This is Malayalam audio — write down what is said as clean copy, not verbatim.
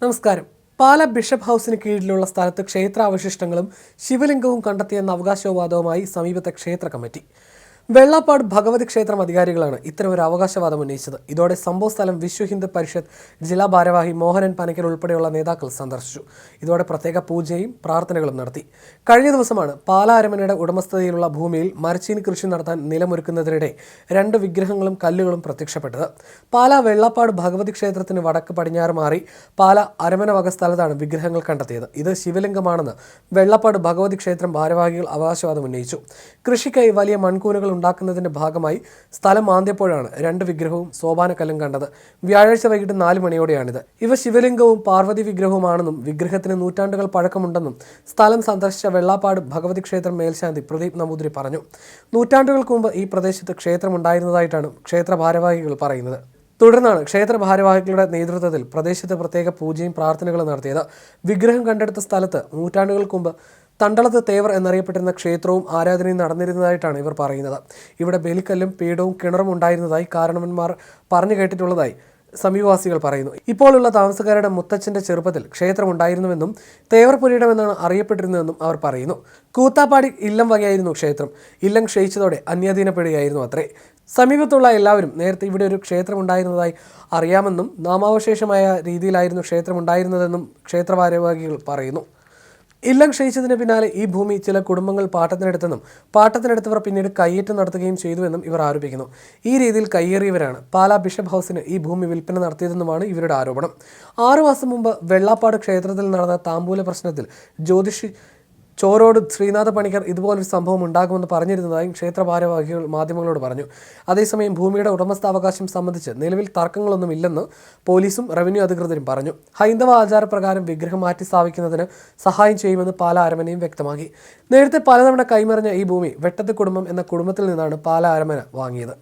നമസ്കാരം. പാല ബിഷപ്പ് ഹൗസിന് കീഴിലുള്ള സ്ഥലത്ത് ക്ഷേത്രാവശിഷ്ടങ്ങളും ശിവലിംഗവും കണ്ടെത്തിയെന്ന അവകാശവാദവുമായി സമീപത്തെ ക്ഷേത്ര കമ്മിറ്റി. വെള്ളാപ്പാട് ഭഗവതി ക്ഷേത്രം അധികാരികളാണ് ഇത്തരമൊരു അവകാശവാദം ഉന്നയിച്ചത്. ഇതോടെ സംഭവസ്ഥലം വിശ്വ ഹിന്ദു പരിഷത്ത് ജില്ലാ ഭാരവാഹി മോഹനൻ പനക്കൽ ഉൾപ്പെടെയുള്ള നേതാക്കൾ സന്ദർശിച്ചു. ഇതോടെ പ്രത്യേക പൂജയും പ്രാർത്ഥനകളും നടത്തി. കഴിഞ്ഞ ദിവസമാണ് പാല അരമനയുടെ ഉടമസ്ഥതയിലുള്ള ഭൂമിയിൽ മരച്ചീനി കൃഷി നടത്താൻ നിലമൊരുക്കുന്നതിനിടെ 2 വിഗ്രഹങ്ങളും കല്ലുകളും പ്രത്യക്ഷപ്പെട്ടത്. പാല വെള്ളാപ്പാട് ഭഗവതി ക്ഷേത്രത്തിന് വടക്ക് പടിഞ്ഞാറ് മാറി പാല അരമന വക സ്ഥലത്താണ് വിഗ്രഹങ്ങൾ കണ്ടെത്തിയത്. ഇത് ശിവലിംഗമാണെന്ന് വെള്ളാപ്പാട് ഭഗവതി ക്ഷേത്രം ഭാരവാഹികൾ അവകാശവാദം ഉന്നയിച്ചു. കൃഷിക്കായി വലിയ മൺകൂനകൾ ഉണ്ടാക്കുന്നതിന്റെ ഭാഗമായി സ്ഥലം മാന്തിയപ്പോഴാണ് 2 വിഗ്രഹവും സോപാനക്കല്ലും കണ്ടത്. വ്യാഴാഴ്ച വൈകിട്ട് 4 മണിയോടെയാണിത്. ഇവ ശിവലിംഗവും പാർവതി വിഗ്രഹവുമാണെന്നും വിഗ്രഹത്തിന് നൂറ്റാണ്ടുകൾ പഴക്കമുണ്ടെന്നും സ്ഥലം സന്ദർശിച്ച വെള്ളാപ്പാട് ഭഗവതി ക്ഷേത്രം മേൽശാന്തി പ്രദീപ് നമ്പൂതിരി പറഞ്ഞു. നൂറ്റാണ്ടുകൾക്ക് മുമ്പ് ഈ പ്രദേശത്ത് ക്ഷേത്രമുണ്ടായിരുന്നതായിട്ടാണ് ക്ഷേത്ര ഭാരവാഹികൾ പറയുന്നത്. തുടർന്നാണ് ക്ഷേത്ര ഭാരവാഹികളുടെ നേതൃത്വത്തിൽ പ്രദേശത്ത് പ്രത്യേക പൂജയും പ്രാർത്ഥനകളും നടത്തിയത്. വിഗ്രഹം കണ്ടെടുത്ത സ്ഥലത്ത് നൂറ്റാണ്ടുകൾക്ക് മുമ്പ് തണ്ടളത്ത് തേവർ എന്നറിയപ്പെട്ടിരുന്ന ക്ഷേത്രവും ആരാധനയും നടന്നിരുന്നതായിട്ടാണ് ഇവർ പറയുന്നത്. ഇവിടെ ബലിക്കല്ലും പീഠവും കിണറും ഉണ്ടായിരുന്നതായി കാരണവന്മാർ പറഞ്ഞു കേട്ടിട്ടുള്ളതായി സമീപവാസികൾ പറയുന്നു. ഇപ്പോഴുള്ള താമസക്കാരുടെ മുത്തച്ഛന്റെ ചെറുപ്പത്തിൽ ക്ഷേത്രം ഉണ്ടായിരുന്നുവെന്നും തേവർപുരയിടമെന്നാണ് അറിയപ്പെട്ടിരുന്നതെന്നും അവർ പറയുന്നു. കൂത്താപ്പാടി ഇല്ലം വകയായിരുന്നു ക്ഷേത്രം. ഇല്ലം ക്ഷയിച്ചതോടെ അന്യാധീനപ്പെടുകയായിരുന്നു അത്രേ. സമീപത്തുള്ള എല്ലാവരും നേരത്തെ ഇവിടെ ഒരു ക്ഷേത്രം ഉണ്ടായിരുന്നതായി അറിയാമെന്നും നാമാവശേഷമായ രീതിയിലായിരുന്നു ക്ഷേത്രം ഉണ്ടായിരുന്നതെന്നും ക്ഷേത്ര ഭാരവാഹികൾ പറയുന്നു. ഇല്ലം ക്ഷയിച്ചതിന് പിന്നാലെ ഈ ഭൂമി ചില കുടുംബങ്ങൾ പാട്ടത്തിനെടുത്തെന്നും പാട്ടത്തിനെടുത്തവർ പിന്നീട് കയ്യേറ്റം നടത്തുകയും ചെയ്തുവെന്നും ഇവർ ആരോപിക്കുന്നു. ഈ രീതിയിൽ കയ്യേറിയവരാണ് പാലാ ബിഷപ്പ് ഹൗസിന് ഈ ഭൂമി വിൽപ്പന നടത്തിയതെന്നുമാണ് ഇവരുടെ ആരോപണം. 6 മാസം മുമ്പ് വെള്ളാപ്പാട് ക്ഷേത്രത്തിൽ നടന്ന താമ്പൂല പ്രശ്നത്തിൽ ജ്യോതിഷി ചോരോട് ശ്രീനാഥ പണിക്കർ ഇതുപോലൊരു സംഭവം ഉണ്ടാകുമെന്ന് പറഞ്ഞിരുന്നതായും ക്ഷേത്ര ഭാരവാഹികൾ മാധ്യമങ്ങളോട് പറഞ്ഞു. അതേസമയം ഭൂമിയുടെ ഉടമസ്ഥാവകാശം സംബന്ധിച്ച് നിലവിൽ തർക്കങ്ങളൊന്നും ഇല്ലെന്ന് പോലീസും റവന്യൂ അധികൃതരും പറഞ്ഞു. ഹൈന്ദവ ആചാരപ്രകാരം വിഗ്രഹം മാറ്റി സ്ഥാപിക്കുന്നതിന് സഹായം ചെയ്യുമെന്ന് പാല അരമനയും വ്യക്തമാക്കി. നേരത്തെ പലതവണ കൈമറിഞ്ഞ ഈ ഭൂമി വെട്ടത്ത് കുടുംബം എന്ന കുടുംബത്തിൽ നിന്നാണ് പാല അരമന വാങ്ങിയത്.